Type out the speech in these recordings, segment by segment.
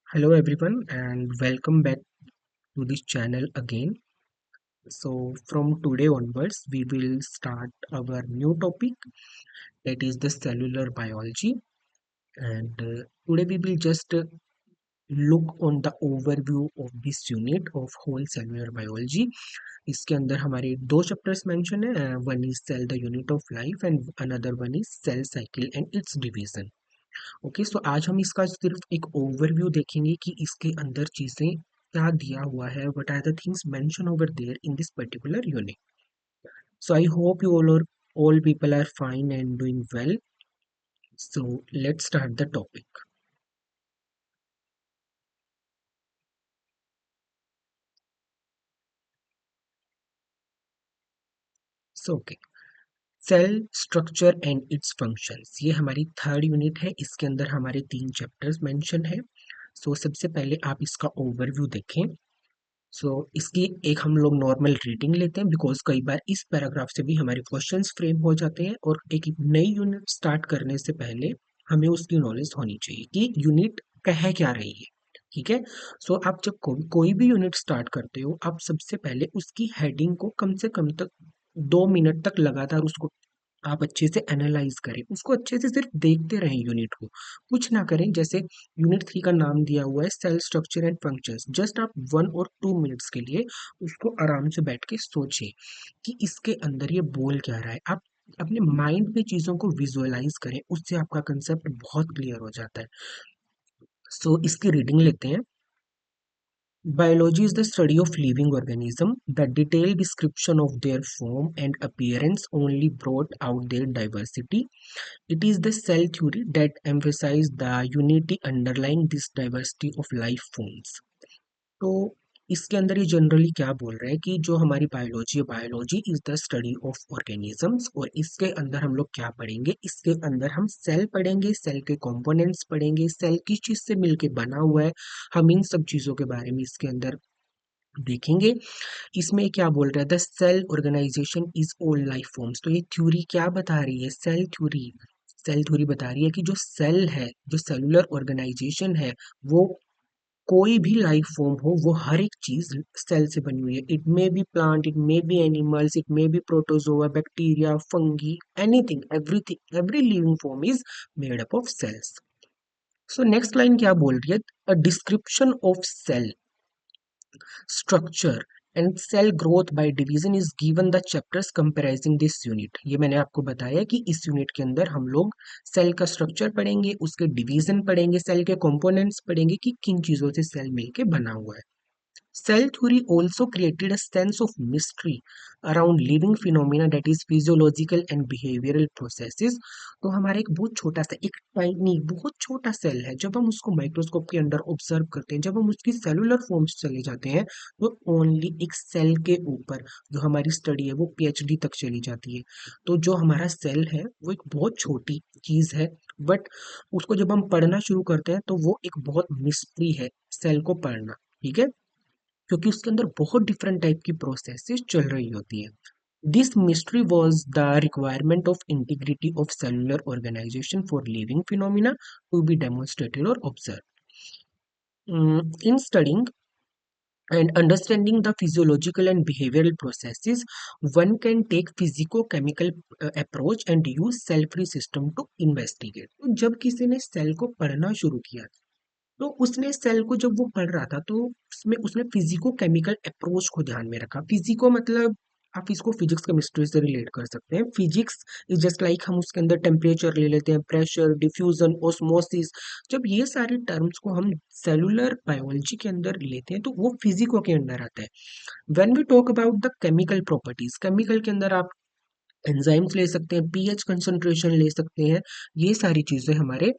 Hello everyone and welcome back to this channel again. So from today onwards we will start our new topic, that is the cellular biology. And today we will just look on the overview of this unit of whole cellular biology. इसके अंदर हमारे दो chapters mention है, one is cell the unit of life and another one is cell cycle and its division. Okay, so आज हम इसका सिर्फ एक ओवरव्यू देखेंगे कि इसके अंदर चीजें क्या दिया हुआ है, what are the things mention over there in this particular unit. So I hope you all people are fine and doing well. So let's start the topic. So okay, cell structure and its functions, ये हमारी third unit है. इसके अंदर हमारे तीन chapters mention है. सो सबसे पहले आप इसका ओवरव्यू देखें. सो इसकी एक हम लोग नॉर्मल रीडिंग लेते हैं, बिकॉज कई बार इस पैराग्राफ से भी हमारे क्वेश्चंस फ्रेम हो जाते हैं और एक नई यूनिट स्टार्ट करने से पहले हमें उसकी नॉलेज होनी चाहिए कि यूनिट कह क्या रही है. ठीक है. सो आप जब कोई भी यूनिट स्टार्ट करते हो, आप सबसे पहले उसकी हेडिंग को कम से कम तक 2 मिनट तक लगातार उसको आप अच्छे से एनालाइज करें, उसको अच्छे से सिर्फ देखते रहें यूनिट को, कुछ ना करें. जैसे यूनिट 3 का नाम दिया हुआ है cell structure and functions, just आप 1 और 2 मिनट्स के लिए उसको आराम से बैठ के सोचें कि इसके अंदर ये बोल क्या रहा है. आप अपने माइंड में चीज़ों को विजुअलाइज करें, उससे आपका कंसेप्ट बहुत क्लियर हो जाता है. सो इसकी रीडिंग लेते हैं. Biology is the study of living organisms. The detailed description of their form and appearance only brought out their diversity. It is the cell theory that emphasizes the unity underlying this diversity of life forms. तो इसके अंदर ये generally क्या बोल रहा है कि जो हमारी बायोलॉजी है, biology is the study of organisms. और इसके अंदर हम लोग क्या पढ़ेंगे, इसके अंदर हम सेल पढ़ेंगे, सेल के कंपोनेंट्स पढ़ेंगे, सेल किस चीज से मिलके बना हुआ है, हम इन सब चीजों के बारे में इसके अंदर देखेंगे. इसमें क्या बोल रहा है, the cell organization is all life forms. तो ये थ्योरी क्या बता रही है, सेल थ्योरी बता रही है कि जो सेल है, जो सेलुलर ऑर्गेनाइजेशन है, वो कोई भी लाइफ फॉर्म हो, वो हर एक चीज सेल से बनी हुई है. It may be plant, it may be animals, it may be protozoa, bacteria, fungi, anything, everything, every living form is made up of cells. So next line क्या बोल रही है, a description of cell structure and cell growth by division is given the chapters comprising this unit. ये मैंने आपको बताया कि इस यूनिट के अंदर हम लोग सेल का स्ट्रक्चर पढ़ेंगे, उसके डिवीजन पढ़ेंगे, सेल के कंपोनेंट्स पढ़ेंगे कि किन चीजों से सेल मिलके बना हुआ है. Cell theory also created a sense of mystery around living phenomena, that is physiological and behavioral processes. तो हमारा एक बहुत छोटा सा, एक टाइनी बहुत छोटा सेल है, जब हम उसको माइक्रोस्कोप के अंदर ऑब्जर्व करते हैं, जब हम उसकी सेलुलर फॉर्म्स चले जाते हैं, तो ओनली एक सेल के ऊपर जो हमारी स्टडी है वो पीएचडी तक चली जाती है. तो जो हमारा सेल है वो एक बहुत छोटी चीज है, बट उसको जब हम पढ़ना शुरू करते हैं तो वो एक बहुत मिस्ट्री है सेल को पढ़ना. ठीक है, क्योंकि उसके अंदर बहुत डिफरेंट टाइप की प्रोसेसेस चल रही होती है. This mystery was the requirement of integrity of cellular organization for living phenomena to be demonstrated और observe. In studying and understanding the physiological and behavioral processes, one can take physico-chemical approach and use cell-free system to investigate. तो जब किसी ने cell को पढ़ना शुरू किया, तो उसने सेल को जब वो पढ़ रहा था, तो उसमें उसने फिजिको केमिकल अप्रोच को ध्यान में रखा. फिजिको मतलब आप इसको फिजिक्स केमिस्ट्री से रिलेट कर सकते हैं. फिजिक्स इज जस्ट लाइक हम उसके अंदर टेम्परेचर ले लेते हैं, प्रेशर, डिफ्यूजन, ऑस्मोसिस. जब ये सारे टर्म्स को हम सेलुलर बायोलॉजी के अंदर लेते हैं तो वो फिजिको के अंदर आता है. When we talk about the chemical properties, chemical के अंदर आप एंजाइम्स ले सकते हैं, पीएच कंसंट्रेशन ले सकते हैं, ये सारी चीजें हमारे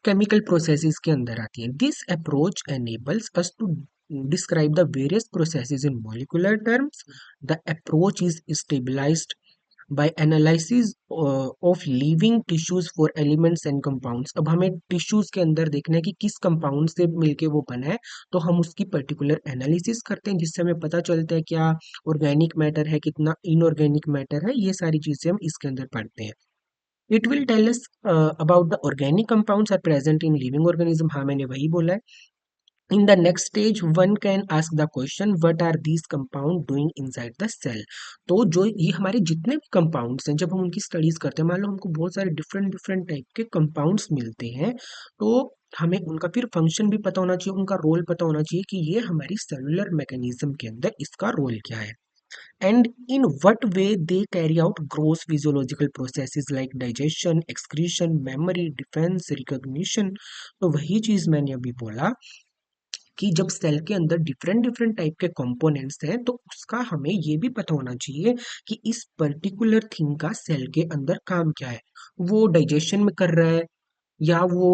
chemical processes के अंदर आती हैं. This approach enables us to describe the various processes in molecular terms. The approach is stabilized by analysis of living tissues for elements and compounds. अब हमें टिश्यूज के अंदर देखना है कि किस कंपाउंड से मिलके वो बना है, तो हम उसकी पर्टिकुलर एनालिसिस करते हैं, जिससे हमें पता चलता है क्या ऑर्गेनिक मैटर है, कितना इनऑर्गेनिक मैटर है. ये सारी चीजें हम इसके अंदर पढ़ते हैं. It will tell us about the organic compounds are present in living organism, हाँ मैंने वही बोला है। In the next stage, one can ask the question, what are these compound doing inside the cell? तो जो ये हमारे जितने भी कंपाउंड्स हैं, जब हम उनकी स्टडीज करते हैं, मान लो हमको बहुत सारे डिफरेंट डिफरेंट टाइप के कंपाउंड्स मिलते हैं, तो हमें उनका फिर फंक्शन भी पता होना चाहिए, उनका रोल पता होना चाहिए कि ये हमारी सेलुलर मैकेनिज्म के अंदर इसका रोल क्या है, and in what way they carry out gross physiological processes like digestion, excretion, memory, defense, recognition। तो वही चीज मैंने अभी बोला कि जब सेल के अंदर डिफरेंट डिफरेंट टाइप के कंपोनेंट्स हैं, तो उसका हमें ये भी पता होना चाहिए कि इस पर्टिकुलर थिंग का सेल के अंदर काम क्या है। वो डाइजेशन में कर रहा है, या वो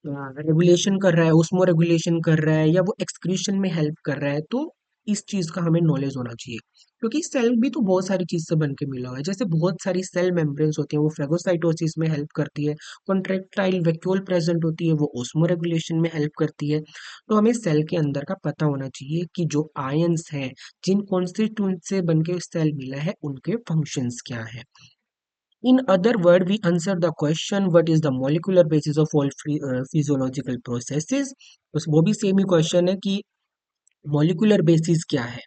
रेगुलेशन कर रहा है, ओस्मो रेगुलेशन कर रहा है, या वो एक्सक्रीशन में हेल्प कर रहा है। तो इस चीज का हमें नॉलेज होना चाहिए, क्योंकि सेल भी तो बहुत सारी चीज से बन के मिला हुआ है। जैसे बहुत सारी सेल मेम्ब्रेन्स होती हैं, वो फेगोसाइटोसिस में हेल्प करती है। कॉन्ट्रेक्टाइल वैक्यूल प्रेजेंट होती है, वो ओस्मो रेगुलेशन में हेल्प करती है। तो हमें सेल के अंदर का पता होना चाहिए कि जो आयंस हैं, जिन कॉन्स्टिट्यूएंट से बन के सेल मिला है, उनके फंक्शंस क्या है। In other word, we answer the question, what is the molecular basis of all physiological processes। बस वो भी सेम ही क्वेश्चन है कि molecular basis क्या है।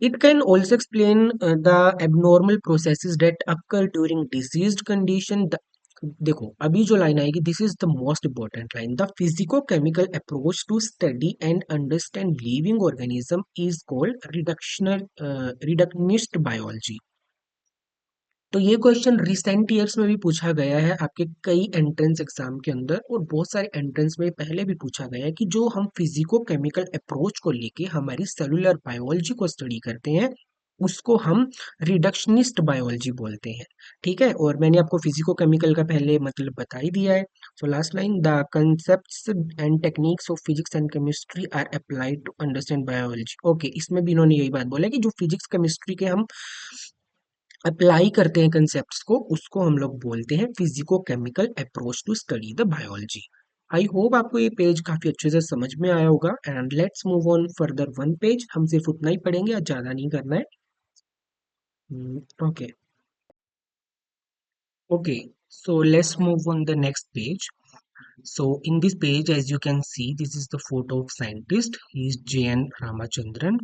It can also explain the abnormal processes that occur during diseased condition। देखो अभी जो लाइन आएगी, this is the most important line, the physico chemical approach to study and understand living organism is called reductional reductionist biology. तो ये question recent years में भी पूछा गया है आपके कई एंट्रेंस एग्जाम के अंदर, और बहुत सारे एंट्रेंस में पहले भी पूछा गया है कि जो हम फिजिको केमिकल अप्रोच को लेके हमारी सेलुलर बायोलॉजी को स्टडी करते हैं, उसको हम रिडक्शनिस्ट बायोलॉजी बोलते हैं। ठीक है, और मैंने आपको फिजिको केमिकल का पहले मतलब बता ही दिया है। So last line, the concepts and techniques of physics and chemistry are applied to understand biology. Okay, इसमें भी इन्होंने यही बात बोला है कि जो फिजिक्स केमिस्ट्री के हम अप्लाई करते हैं कंसेप्ट्स को, उसको हम लोग बोलते हैं physico chemical approach to study the biology. I hope आपको ये पेज काफी अच्छे से समझ में आया होगा, and let's move on further one page. हम सिर्फ उतना ही पढ़ेंगे, आज ज्यादा नहीं करना है। Okay okay, so let's move on the next page. So in this page, as you can see, this is the photo of scientist. He is JN Ramachandran.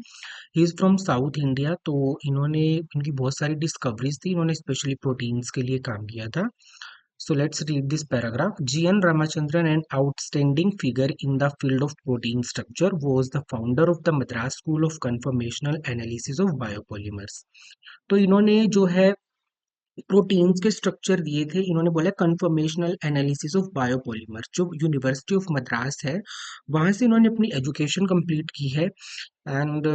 He is from south India. तो इन्होंने इनकी बहुत सारी discoveries थी, इन्होंने specially proteins के लिए काम किया था। So let's read this paragraph. G N Ramachandran, an outstanding figure in the field of protein structure, was the founder of the Madras school of conformational analysis of biopolymers. तो इन्होंने जो है प्रोटीन्स के स्ट्रक्चर दिए थे, इन्होंने बोला कन्फर्मेशनल एनालिसिस ऑफ बायोपॉलीमर्स, जो यूनिवर्सिटी ऑफ मद्रास है, वहां से इन्होंने अपनी एजुकेशन कंप्लीट की है। एंड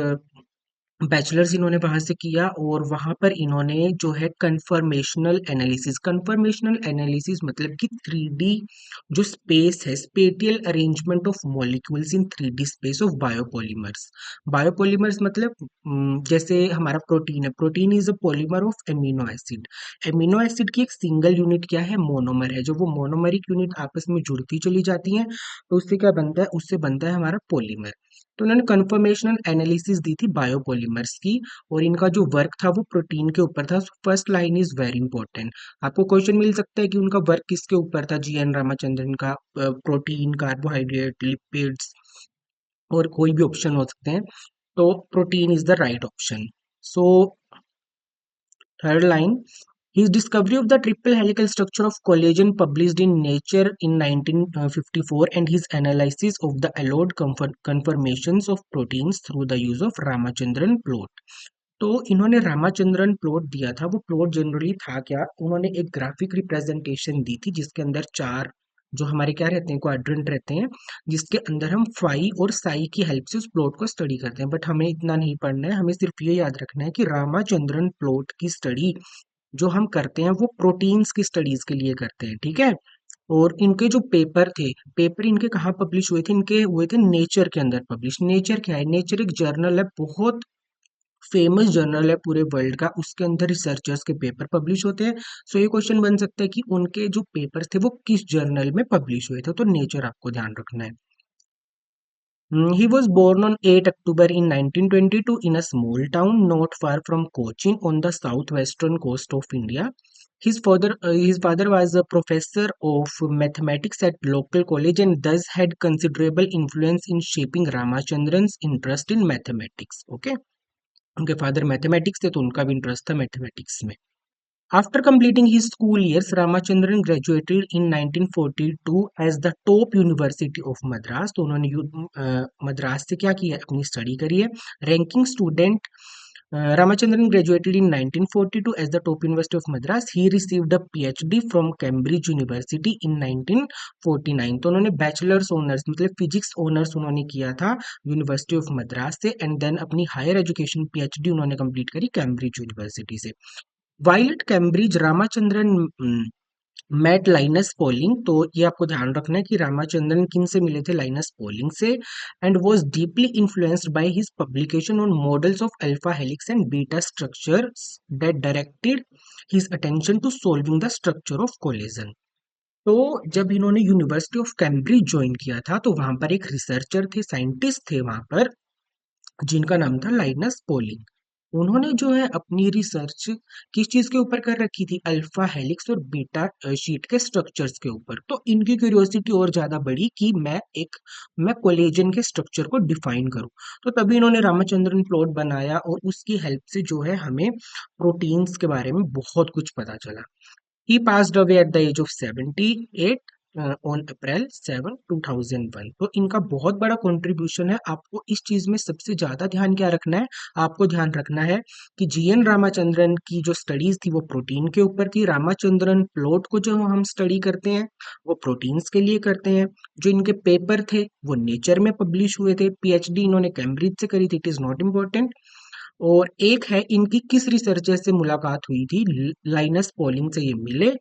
बैचलर्स इन्होंने वहां से किया, और वहां पर इन्होंने जो है कन्फर्मेशनल एनालिसिस मतलब कि 3D जो स्पेस है, spatial arrangement of molecules in 3D space of biopolymers. Biopolymers मतलब जैसे हमारा प्रोटीन है, protein is a polymer of amino acid. Amino acid की एक सिंगल यूनिट क्या है, मोनोमर है। जो वो मोनोमरिक यूनिट आपस में जुड़ती चली जाती हैं, तो उससे क्या बनता है, उससे बनता है हमारा पॉलीमर। तो उन्होंने कन्फर्मेशनल एनालिसिस दी थी बायोपॉलीमर्स की, और इनका जो वर्क था वो प्रोटीन के ऊपर था। First line is very important, आपको क्वेश्चन मिल सकता है कि उनका वर्क किसके ऊपर था, जीएन रामाचंद्रन का। प्रोटीन, कार्बोहाइड्रेट, लिपिड्स, और कोई भी ऑप्शन हो सकते हैं, तो protein is the right option. So third line, his discovery of the triple helical structure of collagen published in Nature in 1954, and his analysis of the allowed conformations of proteins through the use of Ramachandran plot। तो इन्होंने Ramachandran plot दिया था। वो plot generally था क्या, उन्होंने एक graphic representation दी थी जिसके अंदर चार जो हमारे क्या रहते हैं, क्वाड्रेंट रहते हैं, जिसके अंदर हम फाई और साई की हेल्प से उस प्लॉट को स्टडी करते हैं। बट हमें इतना नहीं पढ़ना है, हमें सिर्फ ये याद रखना है कि रामाचंद्रन प्लॉट की स्टडी जो हम करते हैं वो प्रोटीन्स की स्टडीज के लिए करते हैं। ठीक है, और इनके जो पेपर थे, पेपर इनके कहाँ पब्लिश हुए थे, इनके हुए थे नेचर के अंदर पब्लिश। नेचर क्या है, नेचर एक जर्नल है, बहुत फेमस जर्नल है पूरे वर्ल्ड का, उसके अंदर रिसर्चर्स के पेपर पब्लिश होते हैं। सो ये क्वेश्चन बन सकता है कि उनके जो पेपर्स थे वो किस जर्नल में पब्लिश हुए थे, तो नेचर आपको ध्यान रखना है। He was born on 8 October in 1922 in a small town not far from Cochin on the southwestern coast of India. His father was a professor of mathematics at local college and thus had considerable influence in shaping Ramachandran's interest in mathematics. Okay, उनके father mathematics थे तो उनका भी interest था mathematics में. After completing his school years, Ramachandran graduated in 1942 as the top University of Madras. तो उन्होंने मद्रास से क्या किया, अपनी स्टडी करी है. Ranking student Ramachandran graduated in 1942 as the top University of Madras. He received a PhD from Cambridge University in 1949. तो उन्होंने बैचलर्स ऑनर्स मतलब फिजिक्स ऑनर्स उन्होंने किया था यूनिवर्सिटी ऑफ मद्रास से एंड देन अपनी हायर एजुकेशन PhD उन्होंने कंप्लीट करी कैम्ब्रिज यूनिवर्सिटी से. While at Cambridge, Ramachandran met Linus Pauling. तो ये आपको ध्यान रखना है कि रामाचंद्रन किन से मिले थे, लाइनस पॉलिंग से. And was deeply influenced by his publication on models of alpha helix and beta structures that directed his attention to solving the structure of collagen. तो जब इन्होंने यूनिवर्सिटी ऑफ कैम्ब्रिज ज्वाइन किया था तो वहां पर एक रिसर्चर थे, साइंटिस्ट थे वहां पर, जिनका नाम था लाइनस पॉलिंग. उन्होंने जो है अपनी रिसर्च किस चीज के ऊपर कर रखी थी, अल्फा हेलिक्स और बीटा शीट के स्ट्रक्चर्स के ऊपर. तो इनकी क्यूरियोसिटी और ज्यादा बढ़ी कि मैं कोलेजन के स्ट्रक्चर को डिफाइन करूं. तो तभी इन्होंने रामचंद्रन प्लॉट बनाया और उसकी हेल्प से जो है हमें प्रोटीन्स के बारे में बहुत कुछ पता चला. He passed away at the age of 78 on April 7, 2001. तो इनका बहुत बड़ा कंट्रीब्यूशन है. आपको इस चीज में सबसे ज्यादा ध्यान क्या रखना है, आपको ध्यान रखना है कि जीएन रामाचंद्रन की जो स्टडीज थी वो प्रोटीन के ऊपर थी. रामाचंद्रन प्लॉट को जो हम स्टडी करते हैं वो प्रोटीन्स के लिए करते हैं. जो इनके पेपर थे वो नेचर में पब्लिश हुए थे. पीएचडी इन्होंने कैम्ब्रिज से करी थी, इट इज नॉट इम्पोर्टेंट. और एक है इनकी किस रिसर्चर से मुलाकात हुई थी, लाइनस पॉलिंग से ये मिले,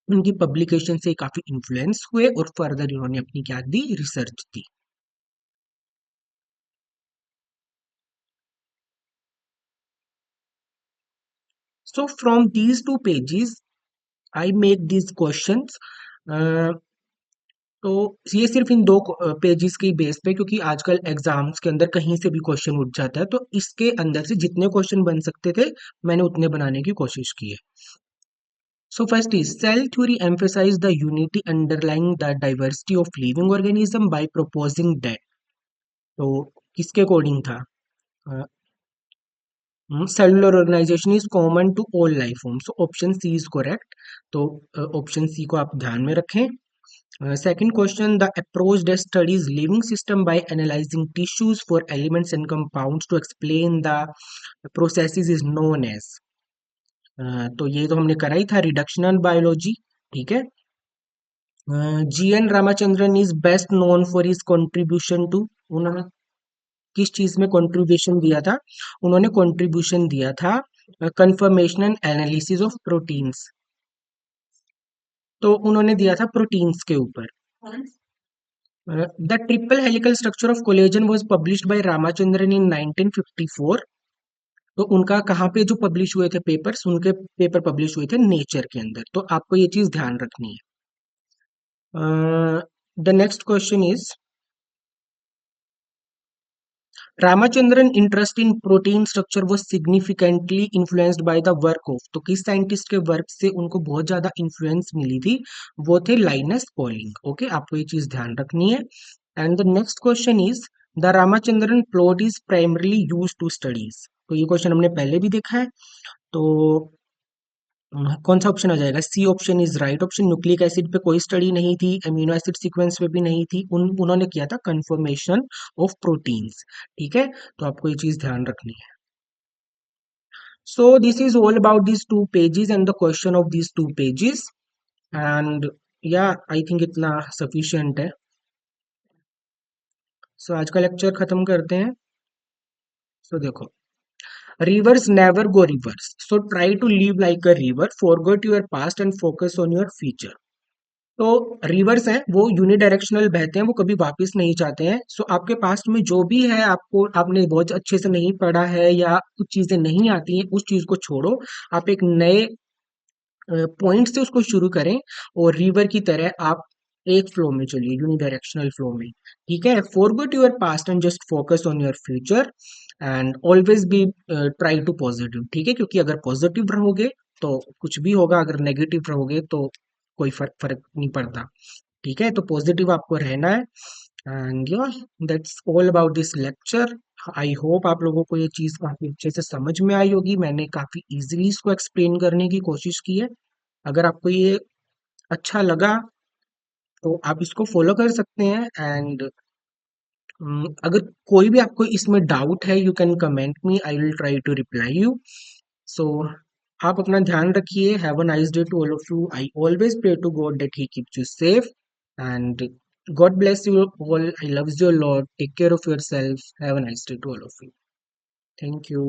उनकी पब्लिकेशन से काफी इन्फ्लुएंस हुए और फर्दर इन्होंने अपनी क्या दी, रिसर्च दी. So from these two pages I make these questions. तो ये सिर्फ इन दो पेजेस के बेस पे, क्योंकि आजकल एग्जाम्स के अंदर कहीं से भी क्वेश्चन उठ जाता है, तो इसके अंदर से जितने क्वेश्चन बन सकते थे मैंने उतने बनाने की कोशिश की है. So first is cell theory emphasize the unity underlying the diversity of living organism by proposing that. तो किसके अकॉर्डिंग था, cellular organization is common to all life form. So option C is correct. तो option C को आप ध्यान में रखें. Second question, the approach that studies living system by analyzing tissues for elements and compounds to explain the processes is known as. तो ये तो हमने करा ही था, रिडक्शनल बायोलॉजी. ठीक है. G N Ramachandran is best known for his contribution to. उन्होंने किस चीज में कंट्रीब्यूशन दिया था, उन्होंने कंट्रीब्यूशन दिया था confirmation and analysis of proteins. तो उन्होंने दिया था प्रोटीन्स के ऊपर. The triple helical structure of collagen was published by Ramachandran in 1954. तो उनका कहाँ पे जो पब्लिश हुए थे पेपर्स, उनके पेपर पब्लिश हुए थे नेचर के अंदर. तो आपको ये चीज ध्यान रखनी है. The next question is Ramachandran interest in protein structure वो significantly influenced by the work of. तो किस साइंटिस्ट के वर्क से उनको बहुत ज्यादा इन्फ्लुएंस मिली थी, वो थे लाइनस पॉलिंग. ओके, आपको ये चीज ध्यान रखनी है. And the next question is the Ramachandran plot is primarily use to studies. तो ये क्वेश्चन हमने पहले भी देखा है. तो कौन सा ऑप्शन आ जाएगा, C option is right option. Nucleic acid पे कोई स्टडी नहीं थी, अमीनो एसिड सीक्वेंस पे भी नहीं थी, उन्होंने किया था कंफर्मेशन ऑफ प्रोटीन्स. ठीक है, तो आपको ये चीज ध्यान रखनी है. So this is all about these two pages and the question of these two pages. And या आई थिंक इतना सफिशिएंट है. सो आज का लेक्चर खत्म करते हैं. सो देखो, rivers never go reverse, so try to live like a river, forget your past and focus on your future. तो रिवर्स हैं वो यूनिडायरेक्शनल बहते हैं, वो कभी वापस नहीं जाते हैं. सो आपके पास्ट में जो भी है, आपको आपने बहुत अच्छे से नहीं पढ़ा है या कुछ चीजें नहीं आती हैं, उस चीज को छोड़ो. आप एक नए पॉइंट से उसको शुरू करें और रिवर की तरह आप एक फ्लो में चलिए, यूनिडायरेक्शनल फ्लो में। ठीक है, forget your past and just focus on your future and always be try to positive. ठीक है, क्योंकि अगर पॉजिटिव रहोगे तो कुछ भी होगा, अगर नेगेटिव रहोगे तो कोई फर्क फर्क नहीं पड़ता। ठीक है, तो पॉजिटिव आपको रहना है। एंड या that's all about this lecture. I hope आप लोगों को ये चीज़ काफ़ी अच्छे से समझ में आई होगी। मैंने काफ़ी इजीली इसको एक्सप्लेन करने की कोशिश की है। अगर आपको ये अच्छा लगा तो आप इसको फॉलो कर सकते हैं। एंड अगर कोई भी आपको इसमें डाउट है, you can comment me, I will try to reply you. So आप अपना ध्यान रखिए। Have a nice day to all of you. I always pray to God that he keeps you safe and God bless you all. I love you a lot. Take care of yourself. Have a nice day to all of you. Thank you.